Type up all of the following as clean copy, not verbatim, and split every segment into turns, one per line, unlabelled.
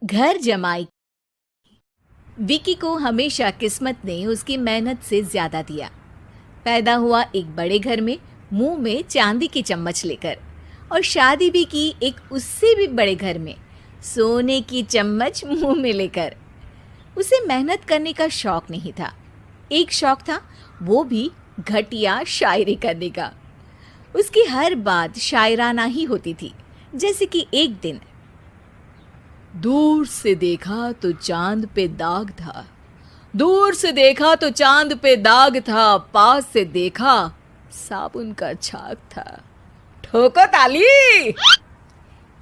घर जमाई। विकी को हमेशा किस्मत ने उसकी मेहनत से ज्यादा दिया। पैदा हुआ एक बड़े घर में, मुंह में चांदी की चम्मच लेकर, और शादी भी की एक उससे भी बड़े घर में, सोने की चम्मच मुंह में लेकर। उसे मेहनत करने का शौक नहीं था। एक शौक था, वो भी घटिया शायरी करने का। उसकी हर बात शायराना ही होती थी। जैसे कि एक दिन, दूर से देखा तो चांद पे दाग था, दूर से देखा तो चांद पे दाग था, पास से देखा साबुन का छाग था। ठोको ताली।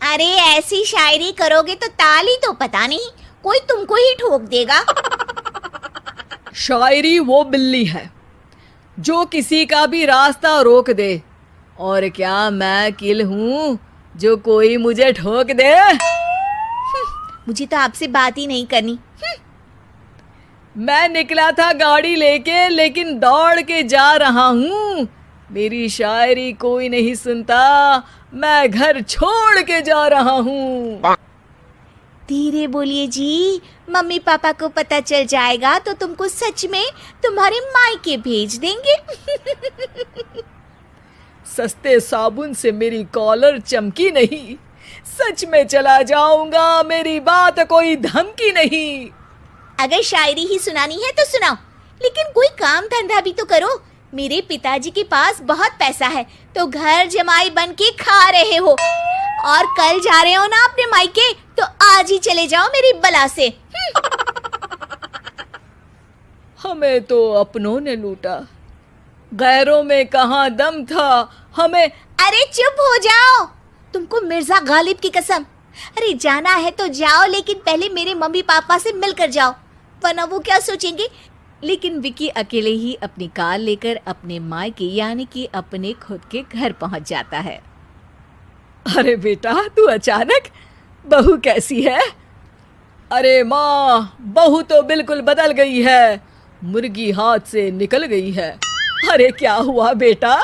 अरे ऐसी शायरी करोगे तो ताली तो पता नहीं, कोई तुमको ही ठोक देगा।
शायरी वो बिल्ली है जो किसी का भी रास्ता रोक दे, और क्या मैं किल हूं जो कोई मुझे ठोक दे।
मुझे तो आपसे बात ही नहीं करनी।
मैं निकला था गाड़ी लेके, लेकिन दौड़ के जा रहा हूँ। मेरी शायरी कोई नहीं सुनता, मैं घर छोड़ के जा रहा हूँ।
धीरे बोलिए जी, मम्मी पापा को पता चल जाएगा तो तुमको सच में तुम्हारे मायके भेज देंगे।
सस्ते साबुन से मेरी कॉलर चमकी नहीं, सच में चला जाऊंगा, मेरी बात कोई धमकी नहीं।
अगर शायरी ही सुनानी है तो सुनाओ, लेकिन कोई काम धंधा भी तो करो। मेरे पिताजी के पास बहुत पैसा है, तो घर जमाई बन के खा रहे हो, और कल जा रहे हो ना अपने मायके, तो आज ही चले जाओ मेरी बला से।
हमें तो अपनों ने लूटा, गैरों में कहाँ दम था हमें।
अरे चुप हो जाओ, तुमको मिर्जा गालिब की कसम। अरे जाना है तो जाओ, लेकिन पहले मेरे मम्मी पापा से मिलकर जाओ, वरना वो क्या सोचेंगे। लेकिन विकी अकेले ही अपनी कार लेकर अपने मायके यानी कि अपने खुद के घर पहुंच जाता है। अरे बेटा, तू अचानक, बहू कैसी है? अरे माँ, बहू तो बिल्कुल बदल गई है, मुर्गी हाथ से निकल गई है। अरे क्या हुआ बेटा?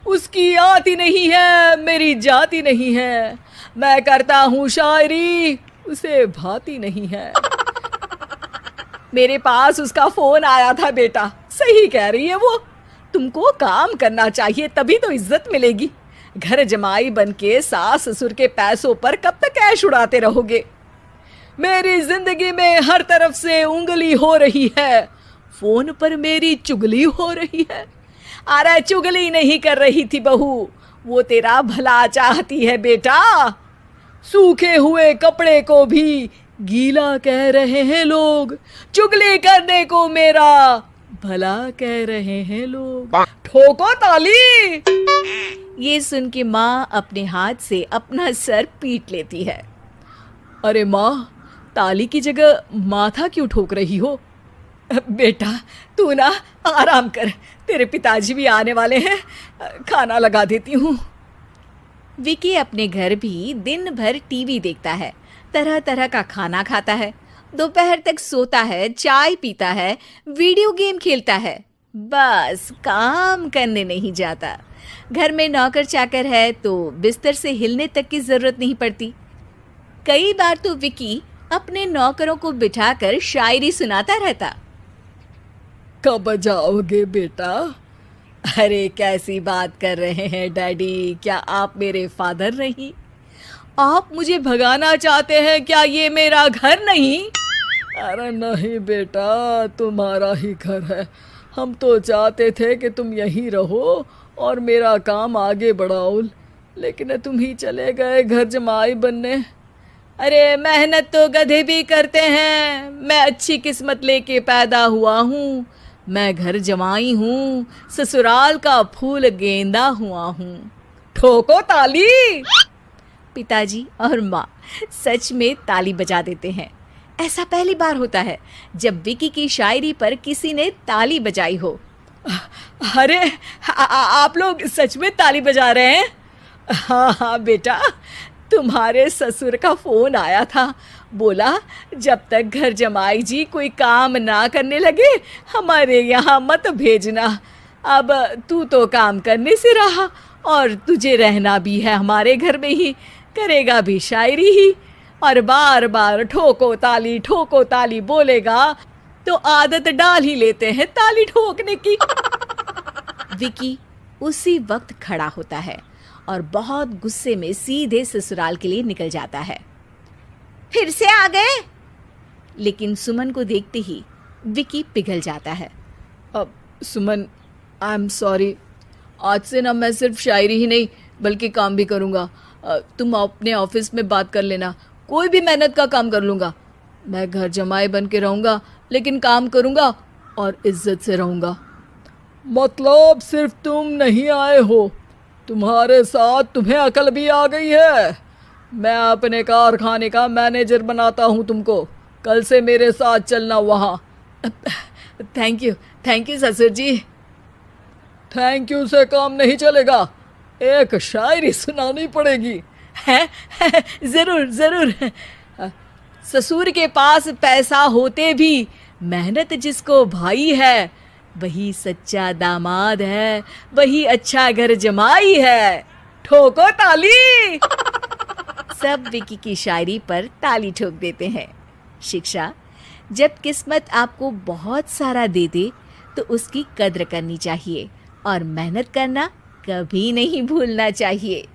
उसकी आती नहीं है, मेरी जाती नहीं है। मैं करता हूँ शायरी, उसे भाती नहीं है। मेरे पास उसका फोन आया था बेटा, सही कह रही है वो। तुमको काम करना चाहिए, तभी तो इज्जत मिलेगी। घर जमाई बनके सास ससुर के पैसों पर कब तक ऐश उड़ाते रहोगे? मेरी जिंदगी में हर तरफ से उंगली हो रही है, फोन पर मेरी चुगली हो रही है। अरे चुगली नहीं कर रही थी बहू, वो तेरा भला चाहती है बेटा। सूखे हुए कपड़े को भी गीला कह रहे हैं लोग, चुगली करने को मेरा भला कह रहे हैं लोग। ठोको ताली। ये सुन के माँ अपने हाथ से अपना सर पीट लेती है। अरे माँ, ताली की जगह माथा क्यों ठोक रही हो? बेटा तू ना आराम कर, तेरे पिताजी भी आने वाले हैं, खाना लगा देती हूँ। विकी अपने घर भी दिन भर टीवी देखता है, तरह तरह का खाना खाता है, दोपहर तक सोता है, चाय पीता है, वीडियो गेम खेलता है, बस काम करने नहीं जाता। घर में नौकर चाकर है तो बिस्तर से हिलने तक की जरूरत नहीं पड़ती। कई बार तो विकी अपने नौकरों को बिठाकर शायरी सुनाता रहता। कब जाओगे बेटा? अरे कैसी बात कर रहे हैं डैडी, क्या आप मेरे फादर नहीं? आप मुझे भगाना चाहते हैं क्या? ये मेरा घर नहीं। अरे नहीं बेटा, तुम्हारा ही घर है। हम तो चाहते थे कि तुम यहीं रहो और मेरा काम आगे बढ़ाओ, लेकिन तुम ही चले गए घर जमाई बनने। अरे मेहनत तो गधे भी करते हैं, मैं अच्छी किस्मत लेके पैदा हुआ हूँ, मैं घर जमाई हूँ, ससुराल का फूल गेंदा हुआ हूँ। ठोको ताली। पिताजी और माँ सच में ताली बजा देते हैं। ऐसा पहली बार होता है जब विकी की शायरी पर किसी ने ताली बजाई हो। अरे आप लोग सच में ताली बजा रहे हैं? हाँ हाँ बेटा, तुम्हारे ससुर का फोन आया था, बोला जब तक घर जमाई जी कोई काम ना करने लगे हमारे यहाँ मत भेजना। अब तू तो काम करने से रहा और तुझे रहना भी है हमारे घर में ही, करेगा भी शायरी ही, और बार बार ठोको ताली बोलेगा तो आदत डाल ही लेते हैं ताली ठोकने की।
विकी उसी वक्त खड़ा होता है और बहुत गुस्से में सीधे ससुराल के लिए निकल जाता है। फिर से आ गए? लेकिन सुमन को देखते ही विकी पिघल जाता है।
अब सुमन, आई एम सॉरी, आज से ना मैं सिर्फ शायरी ही नहीं बल्कि काम भी करूँगा। तुम अपने ऑफिस में बात कर लेना, कोई भी मेहनत का काम कर लूँगा। मैं घर जमाई बन के रहूँगा लेकिन काम करूँगा और इज्जत से रहूँगा। मतलब सिर्फ तुम नहीं आए हो, तुम्हारे साथ तुम्हें अकल भी आ गई है। मैं अपने कारखाने का मैनेजर बनाता हूँ तुमको, कल से मेरे साथ चलना वहाँ।
थैंक यू ससुर जी।
थैंक यू से काम नहीं चलेगा, एक शायरी सुनानी पड़ेगी।
है? जरूर जरूर। ससुर के पास पैसा होते भी मेहनत जिसको भाई है, वही सच्चा दामाद है, वही अच्छा घर जमाई है।
ठोको ताली।
सब विकी की शायरी पर ताली ठोक देते हैं। शिक्षा: जब किस्मत आपको बहुत सारा दे दे तो उसकी कद्र करनी चाहिए और मेहनत करना कभी नहीं भूलना चाहिए।